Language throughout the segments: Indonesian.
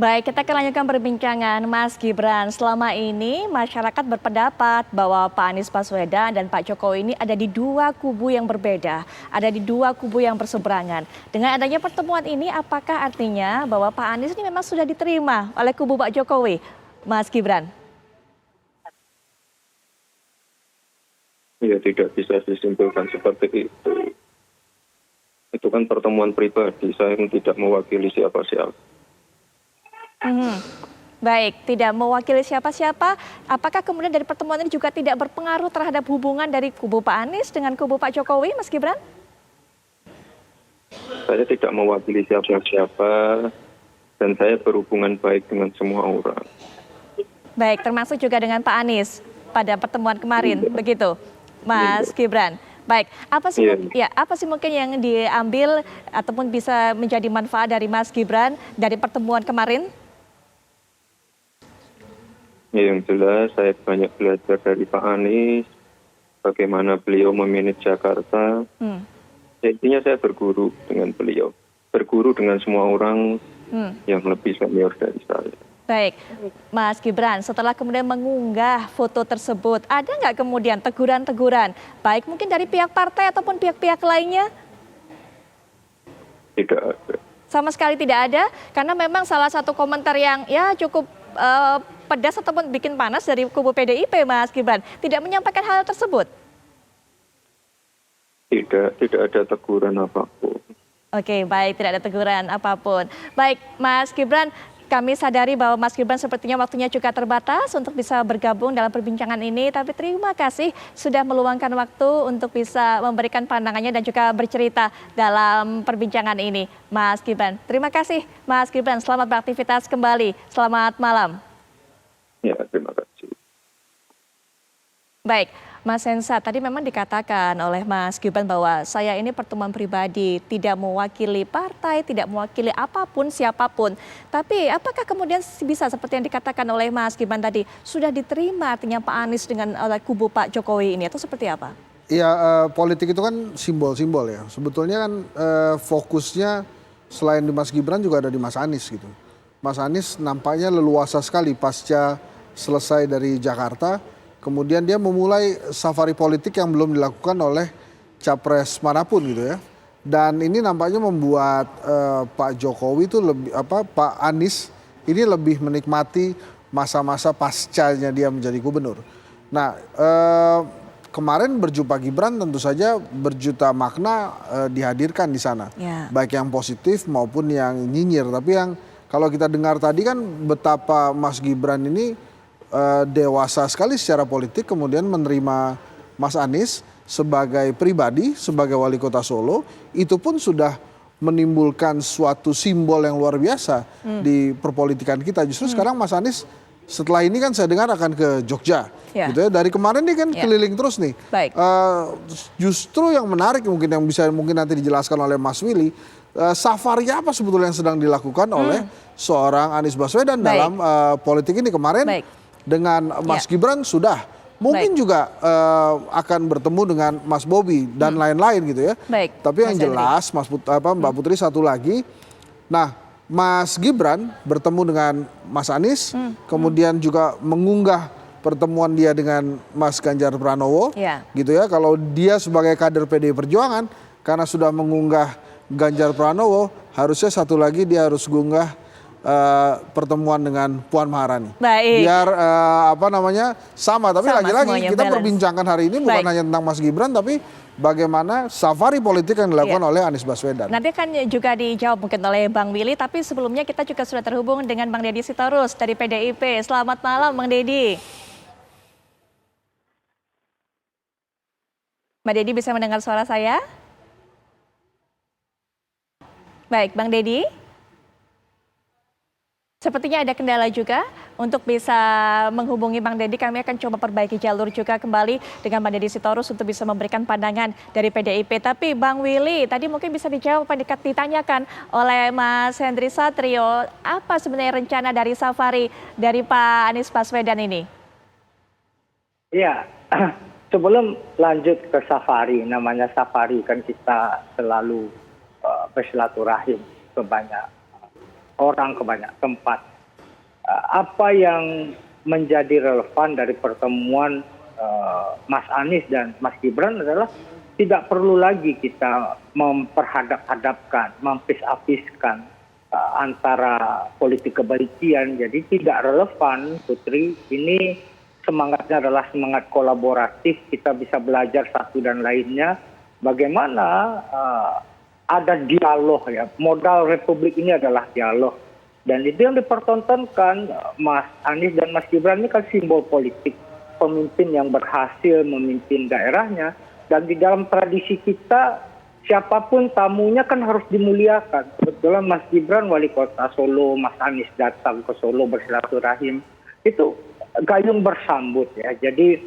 Baik, kita akan lanjutkan perbincangan Mas Gibran. Selama ini masyarakat berpendapat bahwa Pak Anies Baswedan dan Pak Jokowi ini ada di dua kubu yang berbeda, ada di dua kubu yang berseberangan. Dengan adanya pertemuan ini, apakah artinya bahwa Pak Anies ini memang sudah diterima oleh kubu Pak Jokowi, Mas Gibran? Ya, tidak bisa disimpulkan seperti itu. Itu kan pertemuan pribadi, saya tidak mewakili siapa-siapa. Baik, tidak mewakili siapa-siapa. Apakah kemudian dari pertemuan ini juga tidak berpengaruh terhadap hubungan dari kubu Pak Anies dengan kubu Pak Jokowi, Mas Gibran? Saya tidak mewakili siapa-siapa dan saya berhubungan baik dengan semua orang. Baik, termasuk juga dengan Pak Anies pada pertemuan kemarin, begitu, Mas Gibran. Baik, apa sih mungkin yang diambil ataupun bisa menjadi manfaat dari Mas Gibran dari pertemuan kemarin? Ya, yang jelas saya banyak belajar dari Pak Anies, bagaimana beliau memanage Jakarta. Intinya saya berguru dengan beliau, berguru dengan semua orang yang lebih senior dari saya. Baik, Mas Gibran, setelah kemudian mengunggah foto tersebut, ada nggak kemudian teguran-teguran, baik mungkin dari pihak partai ataupun pihak-pihak lainnya? Tidak ada. Sama sekali tidak ada, karena memang salah satu komentar yang ya cukup pedas ataupun bikin panas dari kubu PDIP, Mas Gibran, tidak menyampaikan hal tersebut. Tidak ada teguran apapun. Oke, baik, tidak ada teguran apapun. Baik, Mas Gibran, kami sadari bahwa Mas Gibran sepertinya waktunya juga terbatas untuk bisa bergabung dalam perbincangan ini, tapi terima kasih sudah meluangkan waktu untuk bisa memberikan pandangannya dan juga bercerita dalam perbincangan ini, Mas Gibran. Terima kasih, Mas Gibran. Selamat beraktivitas kembali. Selamat malam. Ya, terima kasih. Baik, Mas Hensa, tadi memang dikatakan oleh Mas Gibran bahwa saya ini pertemuan pribadi, tidak mewakili partai, tidak mewakili apapun, siapapun. Tapi apakah kemudian bisa seperti yang dikatakan oleh Mas Gibran tadi, sudah diterima artinya Pak Anies dengan oleh kubu Pak Jokowi ini, atau seperti apa? Ya, politik itu kan simbol-simbol ya. Sebetulnya kan fokusnya selain di Mas Gibran juga ada di Mas Anies gitu. Mas Anies nampaknya leluasa sekali pasca selesai dari Jakarta. Kemudian dia memulai safari politik yang belum dilakukan oleh capres manapun gitu ya. Dan ini nampaknya membuat Pak Jokowi itu Pak Anies ini lebih menikmati masa-masa pascanya dia menjadi gubernur. Nah, kemarin berjumpa Gibran tentu saja berjuta makna dihadirkan di sana. Ya. Baik yang positif maupun yang nyinyir. Tapi yang kalau kita dengar tadi kan betapa Mas Gibran ini dewasa sekali secara politik, kemudian menerima Mas Anies sebagai pribadi, sebagai wali kota Solo, itu pun sudah menimbulkan suatu simbol yang luar biasa di perpolitikan kita. Justru sekarang Mas Anies setelah ini kan saya dengar akan ke Jogja, gitu ya. Dari kemarin nih kan keliling terus nih. Baik. Justru yang menarik mungkin yang bisa nanti dijelaskan oleh Mas Willy, safari apa sebetulnya yang sedang dilakukan oleh seorang Anies Baswedan dalam politik ini kemarin. Dengan Mas Gibran sudah mungkin juga akan bertemu dengan Mas Bobi dan lain-lain gitu ya. Tapi yang jelas Mbak Putri satu lagi. Nah, Mas Gibran bertemu dengan Mas Anies, kemudian juga mengunggah pertemuan dia dengan Mas Ganjar Pranowo, gitu ya. Kalau dia sebagai kader PDI Perjuangan, karena sudah mengunggah Ganjar Pranowo, harusnya satu lagi dia harus mengunggah pertemuan dengan Puan Maharani. Baik. Biar sama. Tapi lagi-lagi kita balance. perbincangkan hari ini bukan hanya tentang Mas Gibran, tapi bagaimana safari politik yang dilakukan oleh Anies Baswedan. Nanti akan juga dijawab mungkin oleh Bang Willy, tapi sebelumnya kita juga sudah terhubung dengan Bang Deddy Sitorus dari PDIP. Selamat malam, Bang Deddy. Mbak Deddy bisa mendengar suara saya? Baik, Bang Deddy. Sepertinya ada kendala juga untuk bisa menghubungi Bang Deddy. Kami akan coba perbaiki jalur juga kembali dengan Bang Deddy Sitorus untuk bisa memberikan pandangan dari PDIP. Tapi Bang Willy, tadi mungkin bisa dijawab apa ditanyakan oleh Mas Hendry Satrio. Apa sebenarnya rencana dari safari dari Pak Anies Baswedan ini? Iya, sebelum lanjut ke safari, namanya safari kan kita selalu bersilaturahim ke banyak orang, ke banyak tempat. apa yang menjadi relevan dari pertemuan Mas Anies dan Mas Gibran adalah tidak perlu lagi kita memperhadap-hadapkan, mempisah-pisahkan antara politik kebencian. Jadi tidak relevan, Putri. Ini semangatnya adalah semangat kolaboratif. Kita bisa belajar satu dan lainnya. Bagaimana ada dialog ya. Modal Republik ini adalah dialog. Dan itu yang dipertontonkan Mas Anies dan Mas Gibran ini kan simbol politik. Pemimpin yang berhasil memimpin daerahnya. Dan di dalam tradisi kita, siapapun tamunya kan harus dimuliakan. Kebetulan Mas Gibran wali kota Solo, Mas Anies datang ke Solo bersilaturahim. Itu gayung bersambut ya. Jadi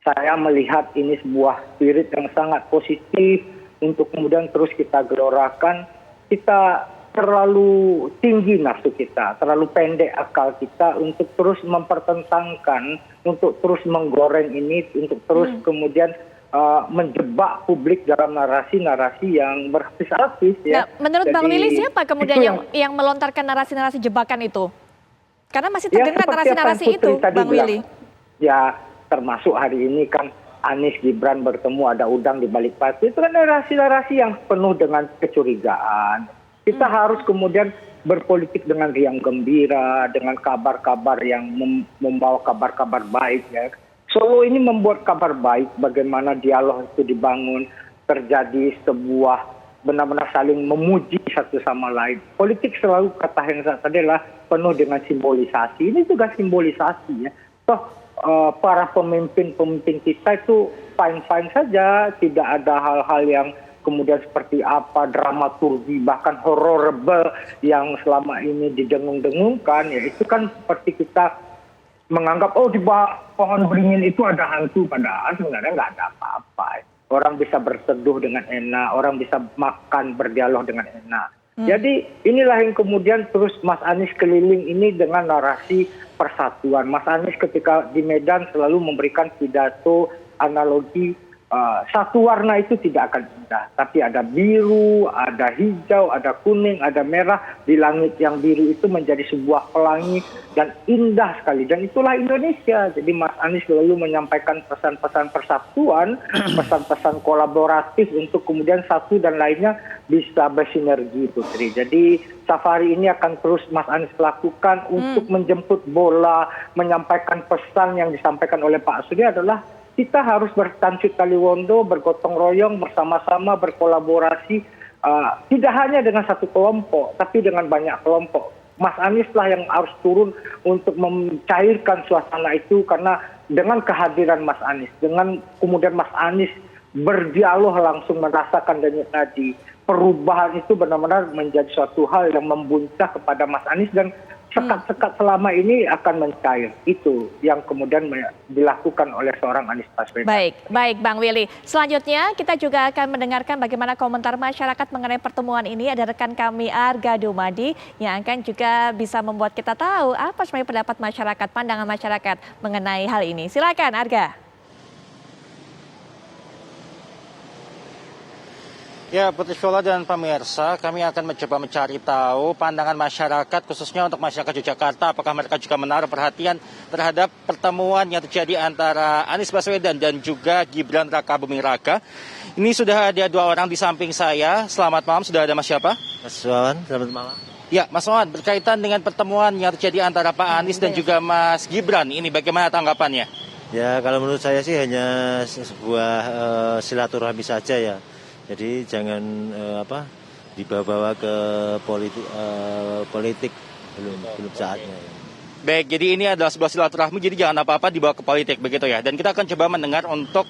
saya melihat ini sebuah spirit yang sangat positif untuk kemudian terus kita gelorakan. Kita terlalu tinggi nafsu kita, terlalu pendek akal kita untuk terus mempertentangkan, untuk terus menggoreng ini, untuk terus kemudian menjebak publik dalam narasi-narasi yang berlapis-lapis ya. Nah, menurut Bang Willy siapa kemudian yang melontarkan narasi-narasi jebakan itu? Karena masih terdengar narasi-narasi itu, Bang Willy. Ya, termasuk hari ini kan Anies Gibran bertemu, ada udang di balik batu. Itu kan narasi-narasi yang penuh dengan kecurigaan. Kita harus kemudian berpolitik dengan riang gembira, dengan kabar-kabar yang membawa kabar-kabar baik ya. Solo ini membuat kabar baik bagaimana dialog itu dibangun, terjadi sebuah benar-benar saling memuji satu sama lain. Politik selalu kata yang saya tadi adalah penuh dengan simbolisasi. Ini juga simbolisasi ya. Toh para pemimpin-pemimpin kita itu fine-fine saja, tidak ada hal-hal yang kemudian seperti apa dramaturgi bahkan horrible yang selama ini didengung-dengungkan ya. Itu kan seperti kita menganggap di bawah pohon beringin itu ada hantu, padahal sebenarnya nggak ada apa-apa. Orang bisa berteduh dengan enak, orang bisa makan berdialog dengan enak. Jadi inilah yang kemudian terus Mas Anies keliling ini dengan narasi persatuan. Mas Anies ketika di Medan selalu memberikan pidato analogi satu warna itu tidak akan indah, tapi ada biru, ada hijau, ada kuning, ada merah. Di langit yang biru itu menjadi sebuah pelangi dan indah sekali. Dan itulah Indonesia. Jadi Mas Anies selalu menyampaikan pesan-pesan persatuan, pesan-pesan kolaboratif untuk kemudian satu dan lainnya bisa bersinergi, Putri. Jadi safari ini akan terus Mas Anies lakukan untuk menjemput bola, menyampaikan pesan yang disampaikan oleh Pak Surya adalah kita harus bertancuk tali wondo, bergotong royong, bersama-sama berkolaborasi, tidak hanya dengan satu kelompok, tapi dengan banyak kelompok. Mas Anies lah yang harus turun untuk mencairkan suasana itu, karena dengan kehadiran Mas Anies, dengan kemudian Mas Anies berdialog langsung merasakan dan tadi perubahan itu benar-benar menjadi suatu hal yang membuncah kepada Mas Anies dan sekat-sekat selama ini akan mencair. Itu yang kemudian dilakukan oleh seorang Anies Baswedan. Baik Bang Willy. Selanjutnya kita juga akan mendengarkan bagaimana komentar masyarakat mengenai pertemuan ini. Ada rekan kami Arga Dumadi yang akan juga bisa membuat kita tahu apa sebenarnya pendapat masyarakat, pandangan masyarakat mengenai hal ini. Silakan Arga. Ya, Putri Shola dan pemirsa, kami akan mencoba mencari tahu pandangan masyarakat, khususnya untuk masyarakat Yogyakarta, apakah mereka juga menaruh perhatian terhadap pertemuan yang terjadi antara Anies Baswedan dan juga Gibran Rakabuming Raka. Ini sudah ada dua orang di samping saya. Selamat malam, sudah ada Mas siapa? Mas Wawan, selamat malam. Ya, Mas Wawan, berkaitan dengan pertemuan yang terjadi antara Pak Anies dan juga Mas Gibran, ini bagaimana tanggapannya? Ya, kalau menurut saya sih hanya sebuah silaturahmi saja ya. Jadi jangan dibawa-bawa ke politik belum saatnya. Baik, jadi ini adalah sebuah silaturahmi, jadi jangan apa-apa dibawa ke politik begitu ya. Dan kita akan coba mendengar untuk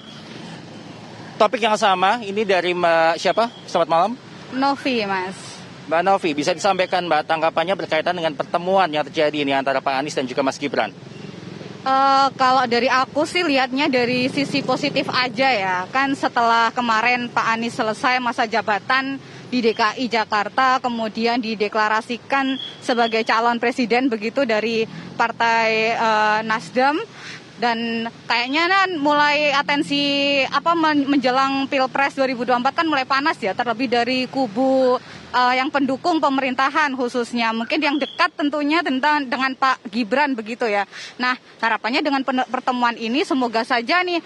topik yang sama. Ini dari Mbak siapa? Selamat malam. Novi, Mas. Mbak Novi, bisa disampaikan Mbak tanggapannya berkaitan dengan pertemuan yang terjadi ini antara Pak Anies dan juga Mas Gibran? Kalau dari aku sih lihatnya dari sisi positif aja ya. Kan setelah kemarin Pak Anies selesai masa jabatan di DKI Jakarta, kemudian dideklarasikan sebagai calon presiden begitu dari Partai Nasdem. Dan kayaknya kan mulai atensi menjelang Pilpres 2024 kan mulai panas ya, terlebih dari kubu yang pendukung pemerintahan khususnya, mungkin yang dekat tentunya dengan Pak Gibran begitu ya. Nah, harapannya dengan pertemuan ini semoga saja nih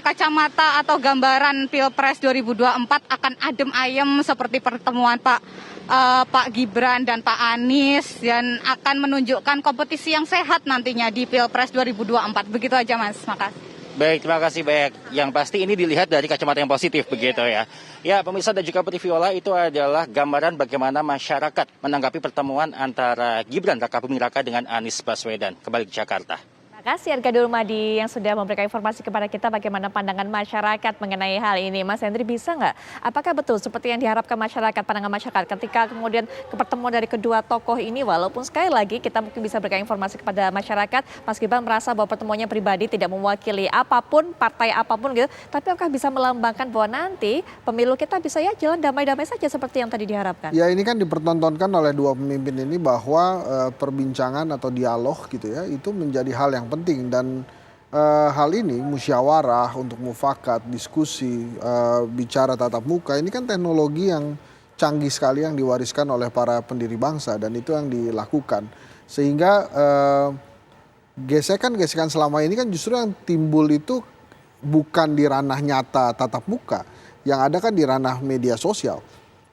kacamata atau gambaran Pilpres 2024 akan adem ayem seperti pertemuan Pak Gibran dan Pak Anies, dan akan menunjukkan kompetisi yang sehat nantinya di Pilpres 2024. Begitu aja Mas, makasih. Baik, terima kasih banyak. Yang pasti ini dilihat dari kacamata yang positif begitu ya. Ya, pemirsa dan juga Putri Viola, itu adalah gambaran bagaimana masyarakat menanggapi pertemuan antara Gibran Rakabuming Raka dengan Anies Baswedan. Kembali ke Jakarta. Terima kasih Arga Durmadi yang sudah memberikan informasi kepada kita bagaimana pandangan masyarakat mengenai hal ini. Mas Hendri, bisa nggak? Apakah betul seperti yang diharapkan masyarakat, pandangan masyarakat ketika kemudian pertemuan dari kedua tokoh ini, walaupun sekali lagi kita mungkin bisa berikan informasi kepada masyarakat, Mas Gibran merasa bahwa pertemuannya pribadi tidak mewakili apapun, partai apapun gitu, tapi apakah bisa melambangkan bahwa nanti pemilu kita bisa ya jalan damai-damai saja seperti yang tadi diharapkan? Ya, ini kan dipertontonkan oleh dua pemimpin ini bahwa perbincangan atau dialog gitu ya, itu menjadi hal yang penting, dan hal ini musyawarah untuk mufakat, diskusi, bicara tatap muka, ini kan teknologi yang canggih sekali yang diwariskan oleh para pendiri bangsa, dan itu yang dilakukan. Sehingga gesekan-gesekan selama ini kan justru yang timbul itu bukan di ranah nyata tatap muka, yang ada kan di ranah media sosial.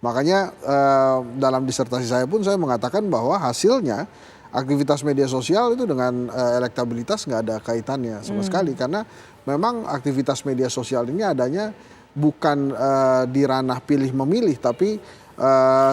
Makanya dalam disertasi saya pun saya mengatakan bahwa hasilnya aktivitas media sosial itu dengan elektabilitas nggak ada kaitannya sama sekali, karena memang aktivitas media sosial ini adanya bukan di ranah pilih memilih, tapi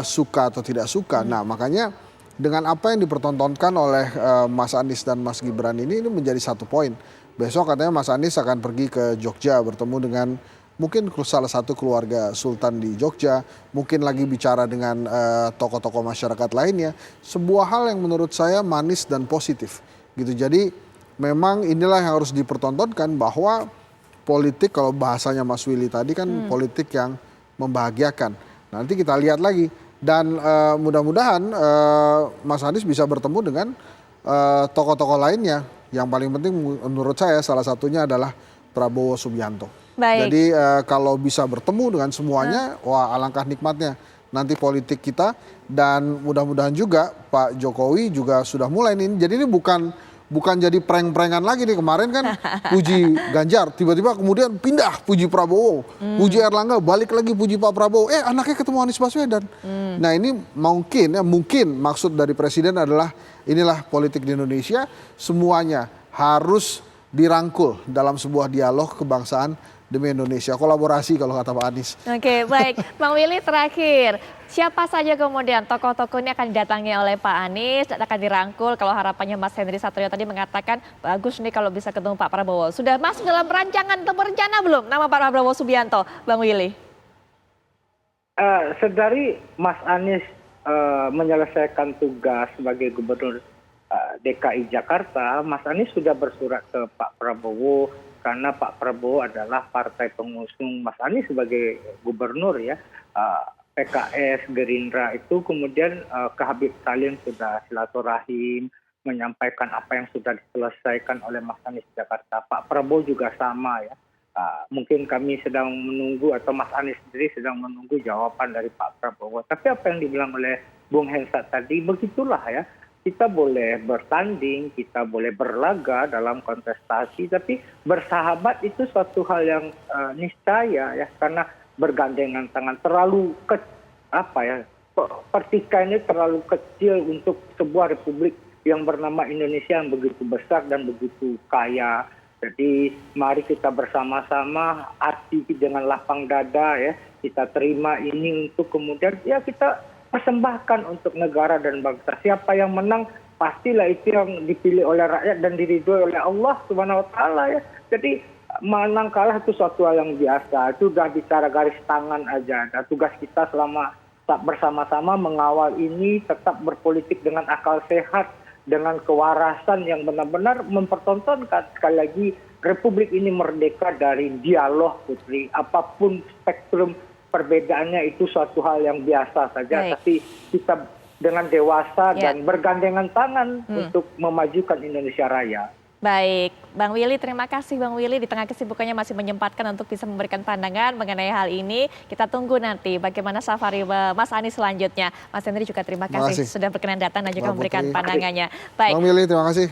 suka atau tidak suka. Nah, makanya dengan apa yang dipertontonkan oleh Mas Anies dan Mas Gibran ini menjadi satu poin. Besok katanya Mas Anies akan pergi ke Jogja bertemu dengan mungkin salah satu keluarga Sultan di Jogja, mungkin lagi bicara dengan tokoh-tokoh masyarakat lainnya. Sebuah hal yang menurut saya manis dan positif gitu. Jadi memang inilah yang harus dipertontonkan, bahwa politik, kalau bahasanya Mas Willy tadi kan politik yang membahagiakan. Nanti kita lihat lagi, dan mudah-mudahan Mas Anies bisa bertemu dengan tokoh-tokoh lainnya. Yang paling penting menurut saya salah satunya adalah Prabowo Subianto. Baik. Jadi kalau bisa bertemu dengan semuanya, wah alangkah nikmatnya nanti politik kita, dan mudah-mudahan juga Pak Jokowi juga sudah mulai nih. Jadi ini bukan jadi prank-prankan lagi nih. Kemarin kan puji Ganjar, tiba-tiba kemudian pindah puji Prabowo, puji Erlangga, balik lagi puji Pak Prabowo. Anaknya ketemu Anies Baswedan. Nah, ini mungkin maksud dari presiden adalah inilah politik di Indonesia, semuanya harus dirangkul dalam sebuah dialog kebangsaan demi Indonesia, kolaborasi kalau kata Pak Anies. Oke, baik. Bang Willy, terakhir, siapa saja kemudian tokoh-tokoh ini akan didatangi oleh Pak Anies dan akan dirangkul? Kalau harapannya Mas Henry Satrio tadi mengatakan bagus nih kalau bisa ketemu Pak Prabowo. Sudah masuk dalam rancangan atau berencana belum nama Pak Prabowo Subianto, Bang Willy? Sedari Mas Anies menyelesaikan tugas sebagai Gubernur DKI Jakarta, Mas Anies sudah bersurat ke Pak Prabowo, karena Pak Prabowo adalah partai pengusung Mas Anies sebagai gubernur ya. PKS, Gerindra itu kemudian ke Habib Salim sudah silaturahim, menyampaikan apa yang sudah diselesaikan oleh Mas Anies di Jakarta. Pak Prabowo juga sama ya. Mungkin kami sedang menunggu, atau Mas Anies sendiri sedang menunggu jawaban dari Pak Prabowo. Tapi apa yang dibilang oleh Bung Hensat tadi, begitulah ya. Kita boleh bertanding, kita boleh berlaga dalam kontestasi, tapi bersahabat itu suatu hal yang niscaya ya, karena bergandengan tangan terlalu pertikaian ini terlalu kecil untuk sebuah republik yang bernama Indonesia yang begitu besar dan begitu kaya. Jadi mari kita bersama-sama hati dengan lapang dada ya, kita terima ini untuk kemudian ya kita persembahkan untuk negara dan bangsa. Siapa yang menang pastilah itu yang dipilih oleh rakyat dan diridhoi oleh Allah Subhanahu wa taala ya. Jadi menang kalah itu suatu hal yang biasa. Itu sudah bicara garis tangan aja. Dan tugas kita selama bersama-sama mengawal ini tetap berpolitik dengan akal sehat, dengan kewarasan yang benar-benar mempertontonkan. Sekali lagi, Republik ini merdeka dari dialog, Putri. Apapun spektrum perbedaannya itu suatu hal yang biasa saja. Tapi kita dengan dewasa dan bergandengan tangan untuk memajukan Indonesia Raya. Baik, Bang Willy, terima kasih Bang Willy di tengah kesibukannya masih menyempatkan untuk bisa memberikan pandangan mengenai hal ini. Kita tunggu nanti bagaimana safari Mas Anies selanjutnya. Mas Henry juga terima kasih sudah berkenan datang dan juga memberikan pandangannya. Baik. Bang Willy, terima kasih.